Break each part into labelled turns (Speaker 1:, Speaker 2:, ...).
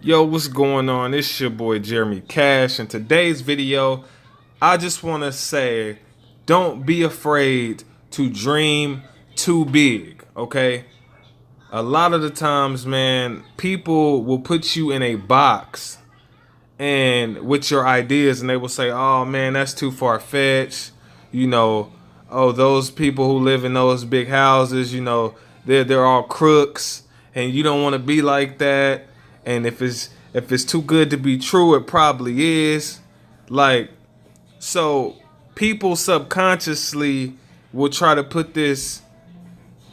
Speaker 1: Yo, what's going on? It's your boy Jeremy Cash. In today's video, I just want to say, don't be afraid to dream too big, okay? A lot of the times, man, people will put you in a box and with your ideas and they will say, "Oh man, that's too far-fetched." You know, "Oh, those people who live in those big houses, they're all crooks and you don't want to be like that." And if it's too good to be true, it probably is. Like, so people subconsciously will try to put this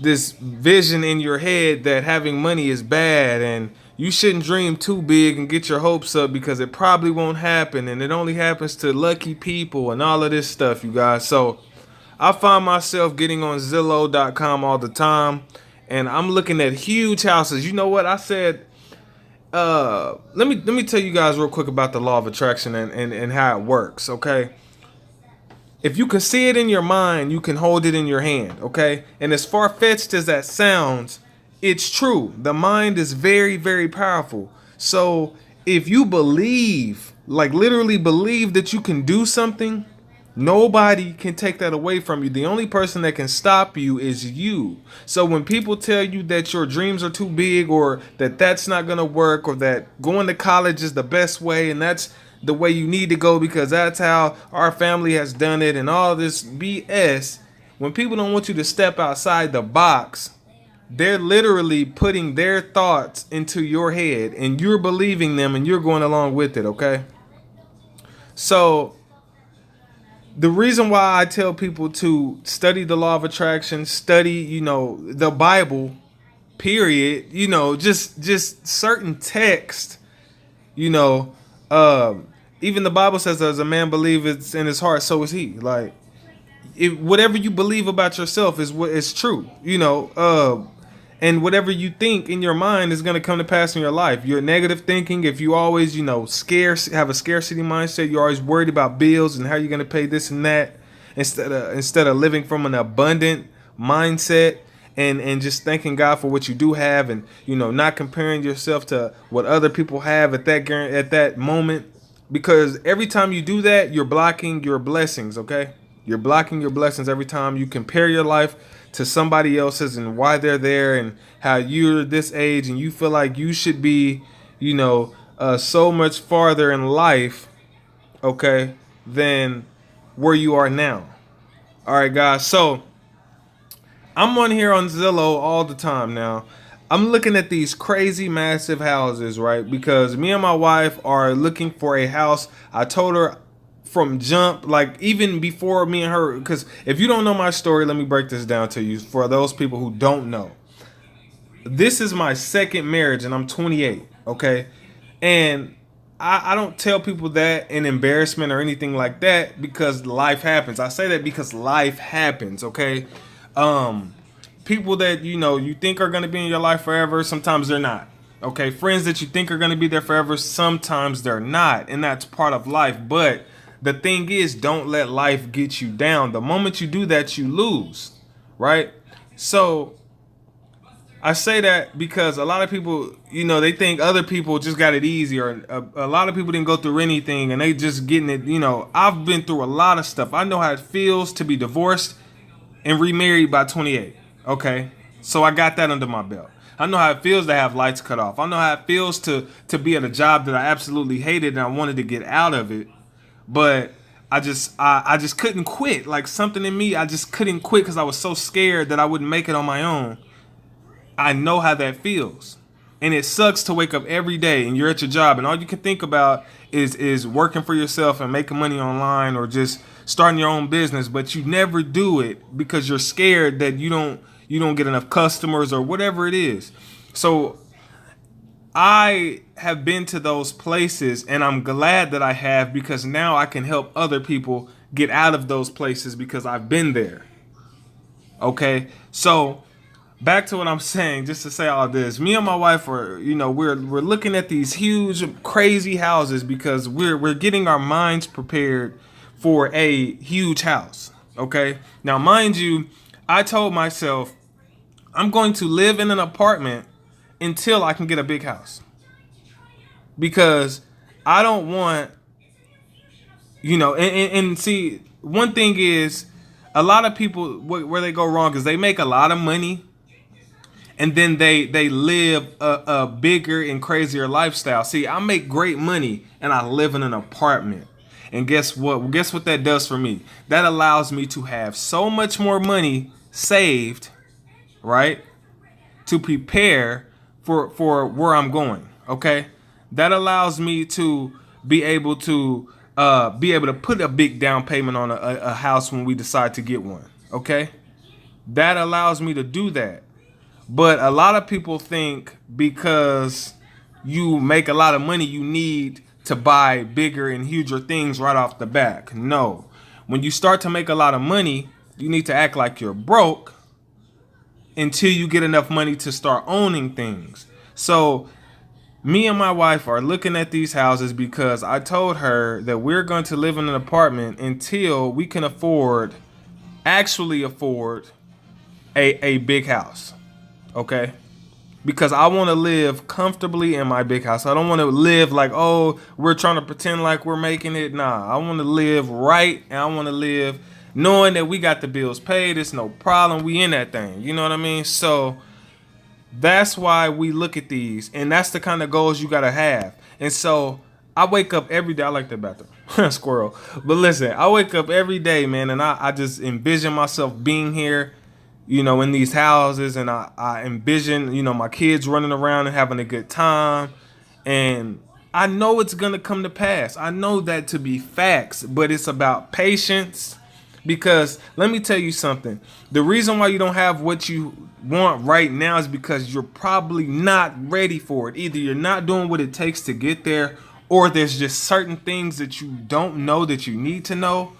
Speaker 1: vision in your head that having money is bad and you shouldn't dream too big and get your hopes up because it probably won't happen and it only happens to lucky people and all of this stuff, you guys. So I find myself getting on Zillow.com all the time and I'm looking at huge houses. You know what? I said, let me tell you guys real quick about the law of attraction and how it works, okay? If you can see it in your mind, you can hold it in your hand, okay? And as far-fetched as that sounds, it's true. The mind is very, very powerful. So if you believe, like literally believe that you can do something, nobody can take that away from you. The only person that can stop you is you. So when people tell you that your dreams are too big or that that's not going to work or that going to college is the best way and that's the way you need to go because that's how our family has done it and all this BS, when people don't want you to step outside the box, they're literally putting their thoughts into your head and you're believing them and you're going along with it, okay? So the reason why I tell people to study the law of attraction, study, the Bible, period, just certain text, you know, even the Bible says, as a man believes in his heart, so is he. Like, whatever you believe about yourself is what is true, and whatever you think in your mind is going to come to pass in your life. Your negative thinking, if you always, have a scarcity mindset, you're always worried about bills and how you're going to pay this and that, instead of living from an abundant mindset and just thanking God for what you do have, and not comparing yourself to what other people have at that moment, because every time you do that, you're blocking your blessings, okay? You're blocking your blessings every time you compare your life to somebody else's and why they're there and how you're this age and you feel like you should be, so much farther in life, okay, than where you are now. All right, guys. So I'm on here on Zillow all the time now. I'm looking at these crazy massive houses, right? Because me and my wife are looking for a house. I told her from jump, like even before me and her, because if you don't know my story, let me break this down to you for those people who don't know. This is my second marriage and I'm 28, okay? And I don't tell people that in embarrassment or anything like that because life happens. I say that because life happens, okay? People that you think are going to be in your life forever, sometimes they're not. Okay, friends that you think are going to be there forever, sometimes they're not, and that's part of life. But the thing is, don't let life get you down. The moment you do that, you lose, right? So I say that because a lot of people, they think other people just got it easy, or a lot of people didn't go through anything and they just getting it. I've been through a lot of stuff. I know how it feels to be divorced and remarried by 28. Okay, so I got that under my belt. I know how it feels to have lights cut off. I know how it feels to be at a job that I absolutely hated and I wanted to get out of it, but I just couldn't quit. Like something in me, I just couldn't quit because I was so scared that I wouldn't make it on my own. I know how that feels, and it sucks to wake up every day and you're at your job and all you can think about is working for yourself and making money online or just starting your own business, but you never do it because you're scared that you don't get enough customers or whatever it is. So I have been to those places and I'm glad that I have, because now I can help other people get out of those places because I've been there. Okay, so back to what I'm saying, just to say all this. Me and my wife are, we're looking at these huge, crazy houses because we're getting our minds prepared for a huge house. Okay. Now, mind you, I told myself I'm going to live in an apartment until I can get a big house. because I don't want, and see, one thing is, a lot of people, where they go wrong is they make a lot of money, and then they live a bigger and crazier lifestyle. See, I make great money and I live in an apartment. And guess what? Guess what that does for me? That allows me to have so much more money saved, right? To prepare for where I'm going. Okay? That allows me to be able to put a big down payment on a house when we decide to get one. Okay? That allows me to do that. But a lot of people think because you make a lot of money, you need to buy bigger and huger things right off the back. No. When you start to make a lot of money, you need to act like you're broke until you get enough money to start owning things. So me and my wife are looking at these houses because I told her that we're going to live in an apartment until we can actually afford a big house. Okay? Because I want to live comfortably in my big house. I don't want to live like, oh, we're trying to pretend like we're making it. Nah, I want to live right, and I want to live knowing that we got the bills paid. It's no problem. We in that thing. You know what I mean? So that's why we look at these, and that's the kind of goals you got to have. And so I wake up every day. I like that bathroom. Squirrel. But listen, I wake up every day, man, and I just envision myself being here, in these houses, and I envision, my kids running around and having a good time. And I know it's going to come to pass. I know that to be facts, but it's about patience. Because let me tell you something. The reason why you don't have what you want right now is because you're probably not ready for it. Either you're not doing what it takes to get there, or there's just certain things that you don't know that you need to know.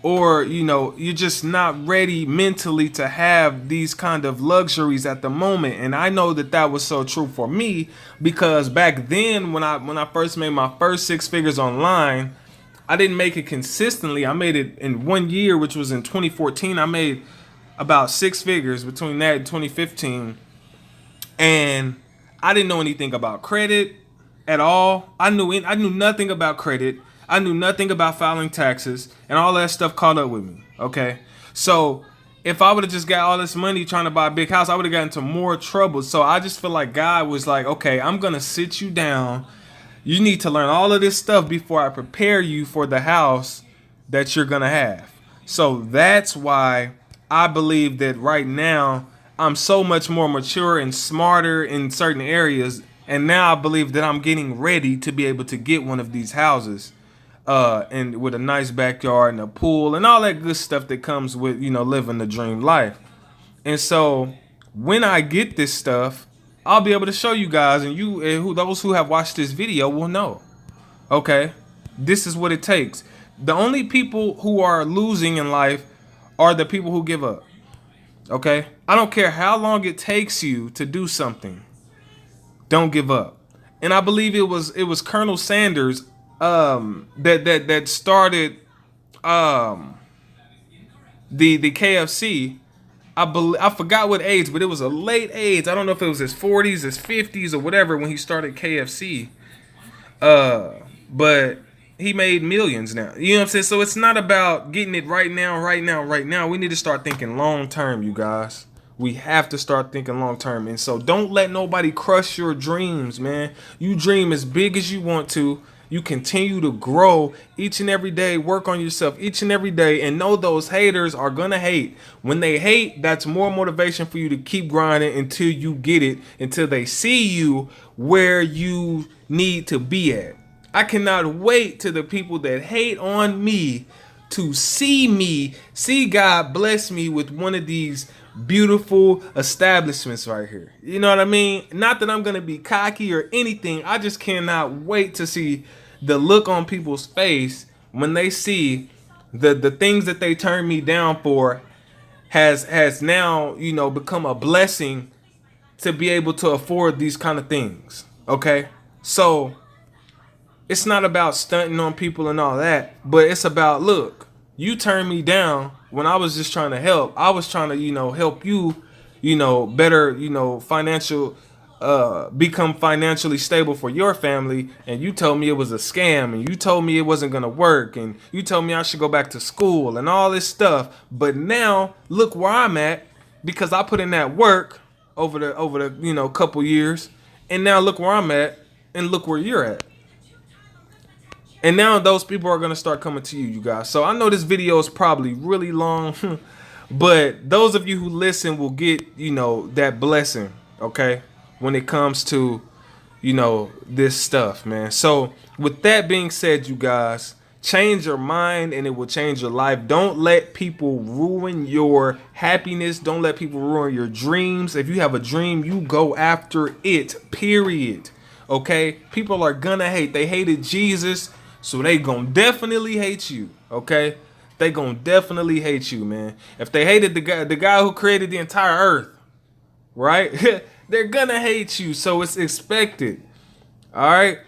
Speaker 1: Or, you're just not ready mentally to have these kind of luxuries at the moment. And I know that was so true for me, because back then when I first made my first 6 figures online, I didn't make it consistently. I made it in 1 year, which was in 2014. I made about 6 figures between that and 2015. And I didn't know anything about credit at all. I knew nothing about credit. I knew nothing about filing taxes, and all that stuff caught up with me. Okay, so if I would have just got all this money trying to buy a big house, I would have gotten into more trouble. So I just feel like God was like, okay, I'm gonna sit you down. You need to learn all of this stuff before I prepare you for the house that you're gonna have. So that's why I believe that right now I'm so much more mature and smarter in certain areas, and now I believe that I'm getting ready to be able to get one of these houses. And with a nice backyard and a pool and all that good stuff that comes with, living the dream life. And so when I get this stuff, I'll be able to show you guys, and those who have watched this video will know. Okay, this is what it takes. The only people who are losing in life are the people who give up. Okay, I don't care how long it takes you to do something. Don't give up. And I believe it was Colonel Sanders that started the KFC. I forgot what age, but it was a late age. I don't know if it was his 40s, his 50s, or whatever when he started KFC. But he made millions now. You know what I'm saying? So it's not about getting it right now. We need to start thinking long term, you guys. We have to start thinking long term. And so don't let nobody crush your dreams, man. You dream as big as you want to. You continue to grow each and every day, work on yourself each and every day, and know those haters are gonna hate. When they hate, that's more motivation for you to keep grinding until you get it, until they see you where you need to be at. I cannot wait to the people that hate on me to see God bless me with one of these beautiful establishments right here. You know what I mean? Not that I'm gonna be cocky or anything. I just cannot wait to see the look on people's face when they see the things that they turned me down for has now, become a blessing to be able to afford these kind of things. Okay? So it's not about stunting on people and all that, but it's about, look, you turned me down when I was just trying to help. I was trying to, help you, better, financial become financially stable for your family, and you told me it was a scam, and you told me it wasn't gonna work, and you told me I should go back to school and all this stuff. But now look where I'm at, because I put in that work over the couple years, and now look where I'm at, and look where you're at. And now those people are gonna start coming to you, you guys. So I know this video is probably really long, but those of you who listen will get, that blessing, okay? When it comes to, this stuff, man. So with that being said, you guys, change your mind and it will change your life. Don't let people ruin your happiness. Don't let people ruin your dreams. If you have a dream, you go after it, period. Okay? People are gonna hate. They hated Jesus, so they gonna definitely hate you. Okay? They gonna definitely hate you, man. If they hated the guy who created the entire earth, right? They're gonna hate you, so it's expected. All right.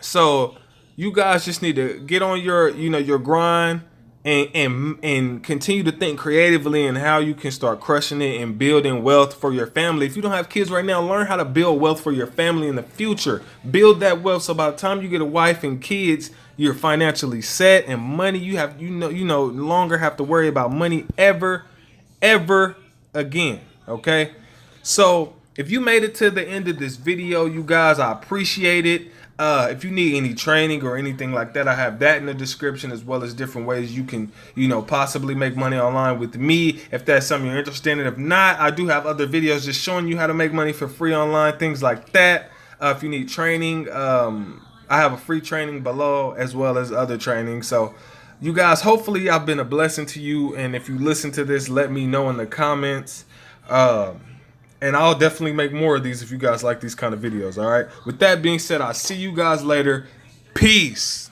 Speaker 1: So you guys just need to get on your grind and continue to think creatively and how you can start crushing it and building wealth for your family. If you don't have kids right now, learn how to build wealth for your family in the future. Build that wealth so by the time you get a wife and kids, you're financially set, and money you no longer have to worry about money ever again. Okay. So if you made it to the end of this video, you guys, I appreciate it. If you need any training or anything like that, I have that in the description, as well as different ways you can, possibly make money online with me, if that's something you're interested in. If not, I do have other videos just showing you how to make money for free online, things like that. If you need training, I have a free training below, as well as other training. So you guys, hopefully I've been a blessing to you. And if you listen to this, let me know in the comments. And I'll definitely make more of these if you guys like these kind of videos, all right? With that being said, I'll see you guys later. Peace.